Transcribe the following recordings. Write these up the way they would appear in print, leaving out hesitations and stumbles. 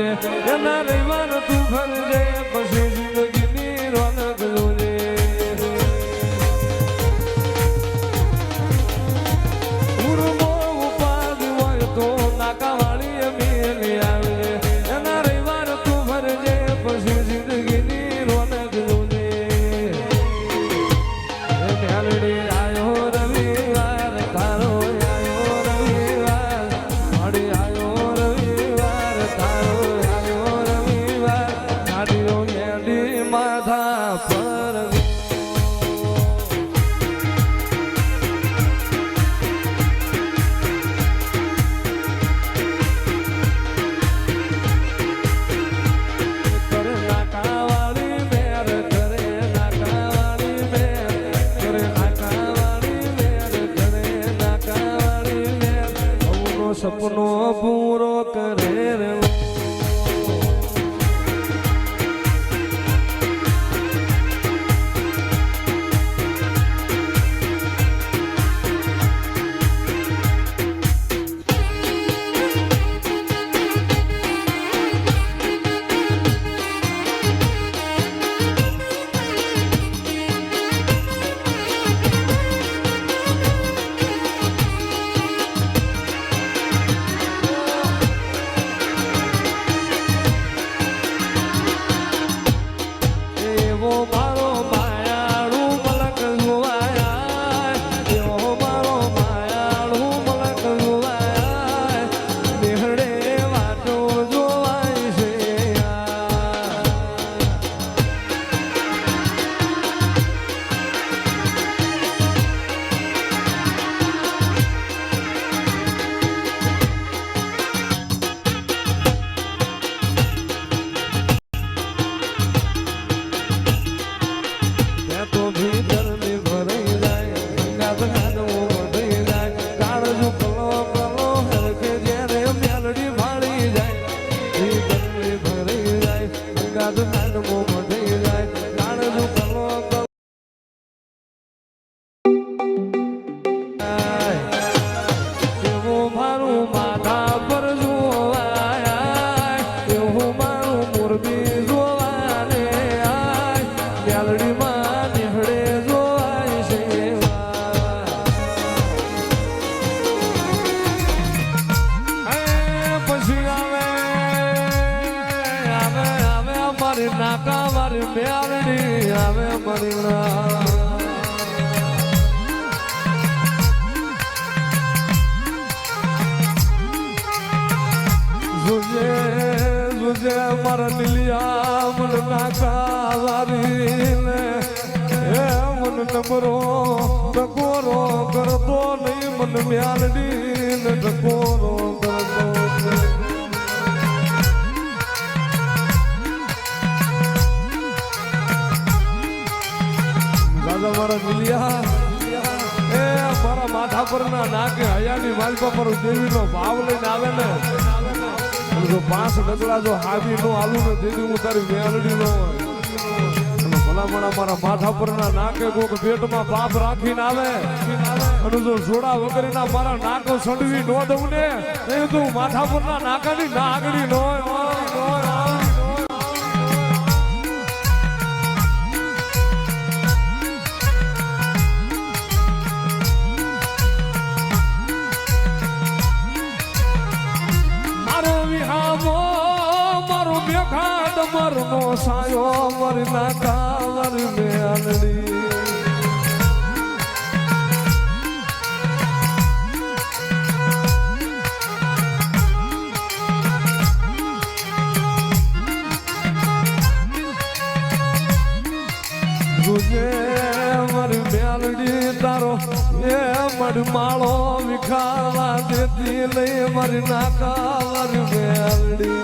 એના રવિવાર તું ભરજે પછી જિંદગીની રોનક જોજે ઉર્મો ઉપાદ હોય તો નાકાવાળી મેલી આવે એના રવિવાર તું ભરજે પછી જિંદગીની રોનક જોજે મેલડી આયો રવિવાર તારો આયો રવિવાર માડી આયો રવિવાર તારો આયો રવિવાર માડીઓ મેડી માથા પર સપનો પૂરો કરે રે નાકા મારી મેલડી આવે મરી જોજે જોજે મારા દિલિયા મન નાકા વારી ને હે મન નમરો ટકોરો કરતો નહીં મન મેલડી ને ટકોરો કરતો મારા મિલિયા એ મારા માથા પર ના નાકે હયાની માલપા પર દેવી નો ભાવ લઈને આવે ને જો 5 ડગલા જો હાવી નો આલુ ને દેવી હું તારી મેલડી નો ભલામણા મારા માથા પર ના નાકે કોક પેટમાં પાપ રાખીને આવે અને જો જોડા વગર ના મારા નાકો સંડવી નો દઉં ને એ તો માથા પર ના નાકાની નાગડી નો મરનો સાયો મર નાકા મર મેલડી ગુજે મર મેલડી તારો એ મર માળો વિખાવા દેતી લઈ મર નાકા મર મેલડી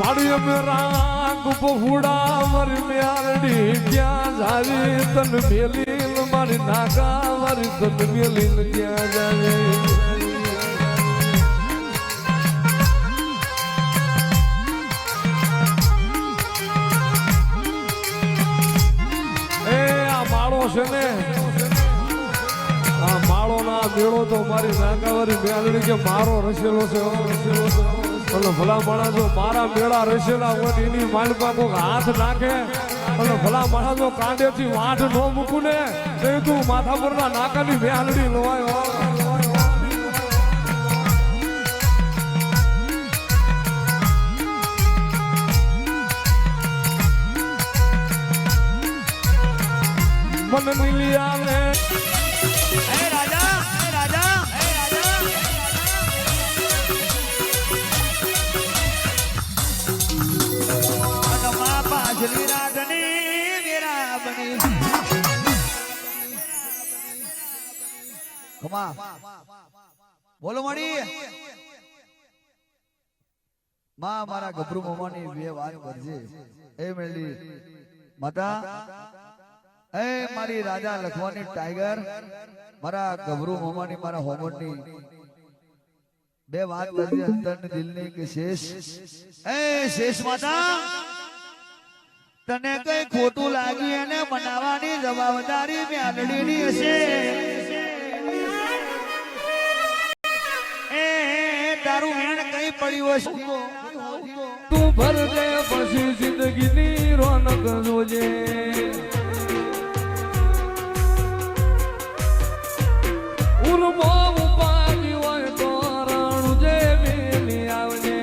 મારી મેરા ગુપહુડા મર મેલડી ક્યાં જાવી તન મેલી મારી નાકા મારી તન મેલી ક્યાં જાવી છે ને આ મેળો તો મારી નાકાવારી મેલડી કે મારો રસેલો છે અને ભલા માણસો મારા મેળા રસેલા હોય એની માલપા કોક હાથ નાખે અને ભલા માણસો કાંડેથી વાંઢ ન મૂકું ને તો તું માથા પરના નાકાની મેલડી લોવાય મન મિલિયા ને હે રાજા હે રાજા હે રાજા અનમા પાછલી રાજની મેરા બની કમા બોલો મળી માં મારા ગભરુ મોમાની બે વાત કરજે એ મેલી માતા એ મારી રાજા લખવાની ટાઈગર મારા ગભરુ મોમાની મારા હોમરની બે વાત કરજે અંતરની દિલની કે શેષ એ શેષ માતા તને કઈ ખોટું લાગ્યું એને બનાવવાની જવાબદારી મેલડીની હશે એ તારું વેણ કઈ પડ્યું હશે તું ભરજે પછી જિંદગીની રોનક જોજે ઉર્મો ઉપાડી હોય તો રણું જે વેલી આવજે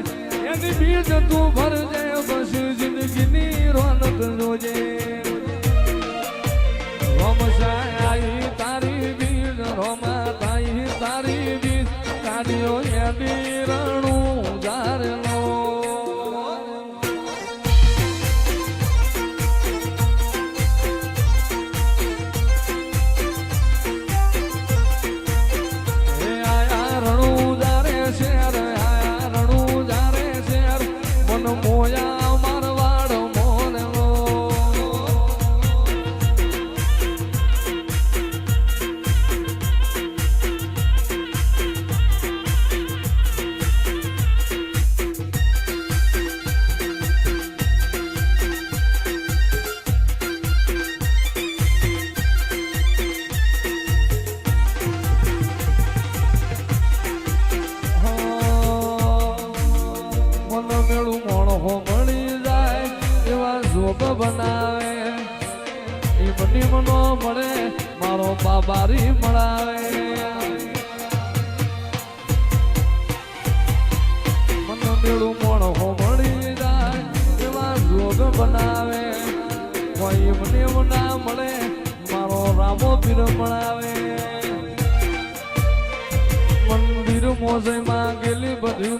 એની બીજ તું ભરજે પછી જિંદગીની રોનક જોજે રોમસાઈ તારી બીજ રોમા તાઈ તારી બીજ કાઢ્યો એની રણું જારેલો મોયા મારવાડ મોરલો બનાવે એ બની મનો મળે મારો બાબારી મળાવે મન મેળું મોણો મળી જાય એવા જોગ બનાવે કોઈ મને ના મળે મારો રામો પીર મળાવે મંદિર મોજે માં ગયેલી બધી